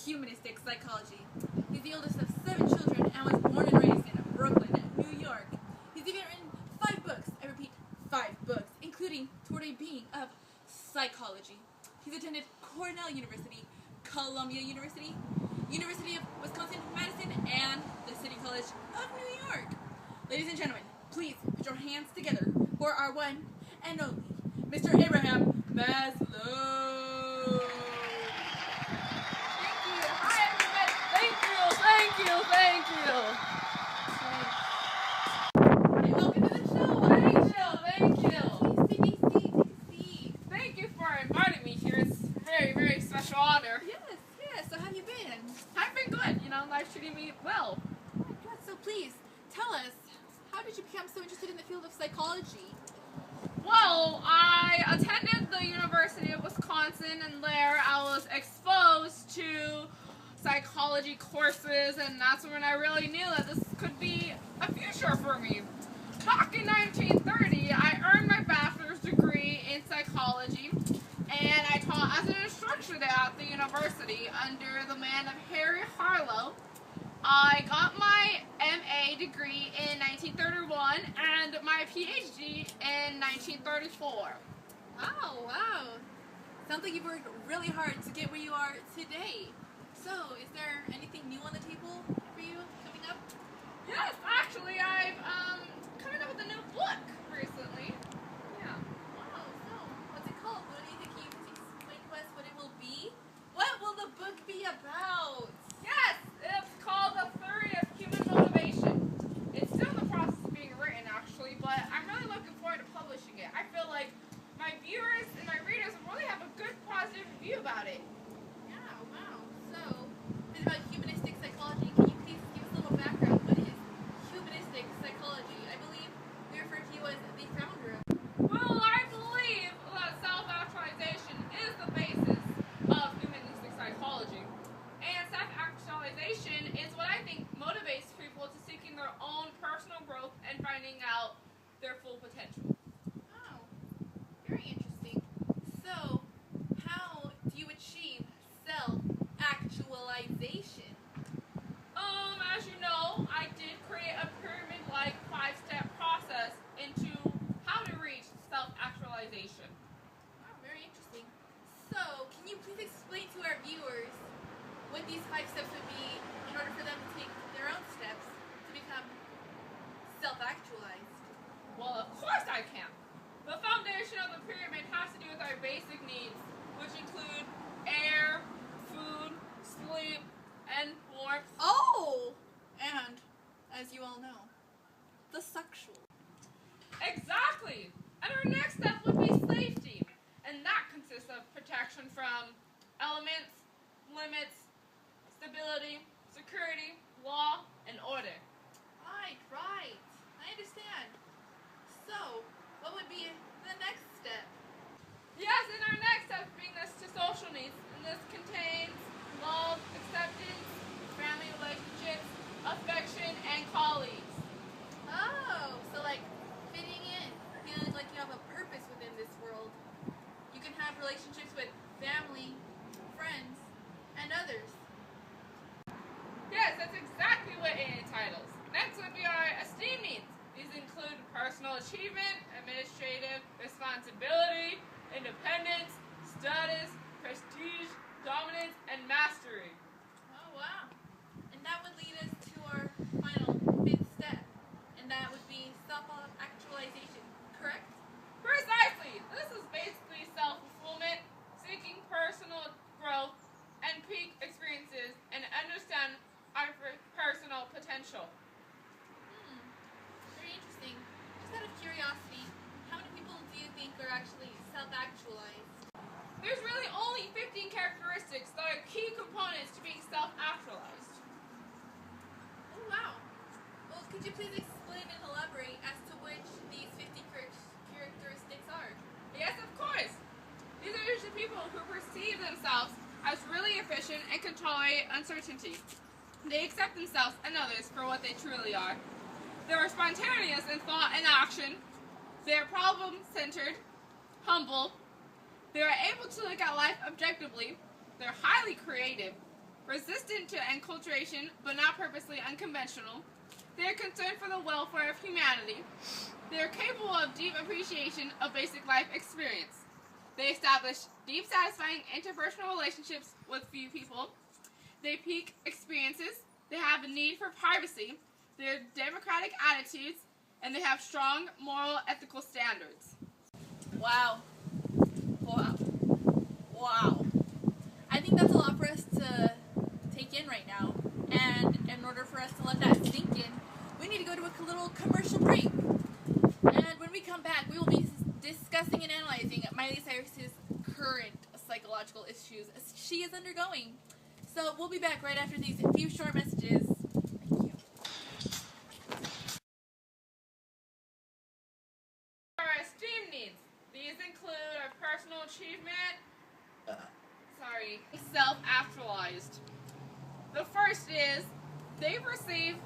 humanistic psychology. He's the oldest of 7 children and was born and raised in Brooklyn, New York. He's even written 5 books, I repeat, 5 books, including Toward a Being of Psychology. He's attended Cornell University, Columbia University, University of Wisconsin-Madison, and the City College of New York. Ladies and gentlemen, please put your hands together for our one and only Mr. Abraham Maslow. Thank you. Hi, everybody. Thank you. Hey, welcome to the show. Thank you. Please take a seat. Thank you for inviting me here. It's a very, very special honor. Yes. So how have you been? I've been good. Life's treating me well. Oh my God. So please tell us, how did you become so interested in the field of psychology? Well, I attended the University of Wisconsin, and there I was exposed to psychology courses, and that's when I really knew that this could be a future for me. Back in 1930, I earned my bachelor's degree in psychology, and I taught as an instructor there at the university under the man of Harry Harlow. I got my MA degree in 1931 and my PhD in 1934. Wow. Sounds like you've worked really hard to get where you are today. So, is there anything new on the table for you coming up? Yes, actually, I've coming up with a new book recently. Yeah. Wow, so what's it called? What do you think? Can you explain to us what it will be? What will the book be about? Yes, it's called The Theory of Human Motivation. It's still in the process of being written, actually, but I'm really looking forward to publishing it. I feel like my viewers and my readers will really have a good, positive view about it. Yeah, wow. So, it's about humanistic psychology. Can you please give us a little background? What is humanistic psychology? I believe we refer to you as the founder of it. Well, I believe that self-actualization is the basis of humanistic psychology. And self-actualization is what I think motivates people to seeking their own personal growth and finding out their full potential. Oh, very interesting. So, how do you achieve self-actualization? As you know, I did create a pyramid-like 5-step process into how to reach self-actualization. Wow, very interesting. So, can you please explain to our viewers what these 5 steps would be in order for them to take their own steps to become self-actualized? Well, of course I can. The foundation of the pyramid has to do with our basic needs, which include air, food, sleep, and warmth. Oh! And, as you all know, the sexual. Exactly! And our next step would be safety, and that consists of protection from elements, limits, stability, security, law, and order. Right. I understand. So, what would be the next step? Yes, and our next step being this to social needs, and this contains love, acceptance, family relationships, affection, and colleagues. Oh, so like fitting in, feeling like you have a purpose within this world. You can have relationships with family, friends, and others. Yes, that's exactly what it entitles. Next would be our esteem needs. These include personal achievement, administrative responsibility, independence, status, prestige, dominance, and mastery. Oh, wow. And that would lead us to our final 5th step, and that would be self-actualization, correct? Precisely! This is basically self-fulfillment, seeking personal growth, and peak experiences, and understand our personal potential. Very interesting. Just out of curiosity, how many people do you think are actually self-actualized? There's really only 15 characteristics that are key components to being self-actualized. Oh, wow. Well, could you please explain and elaborate as to which these 50 characteristics are? Yes, of course. These are usually people who perceive themselves as really efficient and can tolerate uncertainty. They accept themselves and others for what they truly are. They are spontaneous in thought and action. They are problem-centered, humble. They are able to look at life objectively. They're highly creative. resistant to enculturation, but not purposely unconventional. They are concerned for the welfare of humanity. They are capable of deep appreciation of basic life experience. They establish deep, satisfying interpersonal relationships with few people. They peak experiences. They have a need for privacy. They have democratic attitudes, and they have strong moral, ethical standards. Wow. Wow. Wow. I think that's a lot for us to take in right now. And in order for us to let that sink in, we need to go to a little commercial break. And when we come back, we will be discussing and analyzing Miley Cyrus's current psychological issues she is undergoing. So we'll be back right after these few short messages. Thank you. Our esteem needs. These include our personal achievement, self-actualized. The first is, they perceive,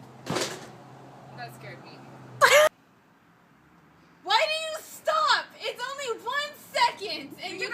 that scared me. Why do you stop? It's only 1 second, and you